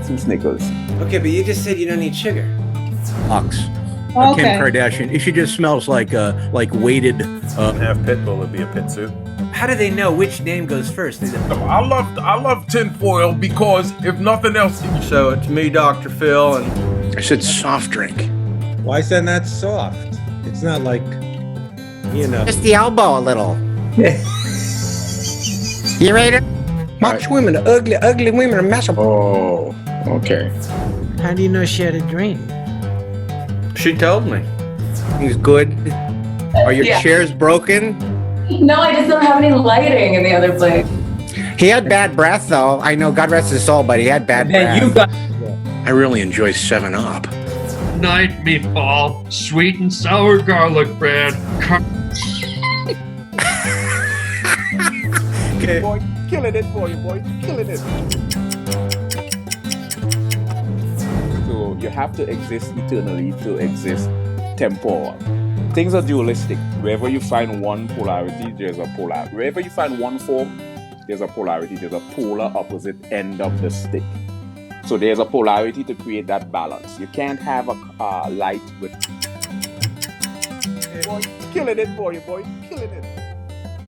Two Snickers. Okay, but you just said you don't need sugar. Ox. Okay. Kim Kardashian. She just smells like weighted. Half pit bull would be a pit suit. How do they know which name goes first? I love tinfoil because if nothing else. So it's me, Dr. Phil, and I said soft drink. Why is that not soft? It's not like, you know. Just the elbow a little. You ready to? Much women are ugly, ugly women are messable. Oh, okay. How do you know she had a dream? she told me. Things good. Are your Yeah. chairs broken? No, I just don't have any lighting in the other place. He had bad breath, though. I know, God rest his soul, but he had bad breath. You got. I really enjoy 7-Up. Night meatball, sweet and sour garlic bread. Okay. Boy, killing it for you, boy. Killing it. So you have to exist eternally to exist temporal. Things are dualistic. Wherever you find one polarity, there's a polar. Wherever you find one form, there's a polarity. There's a polar opposite end of the stick. So there's a polarity to create that balance. You can't have a light with. Boy, killing it for you, boy. Killing it.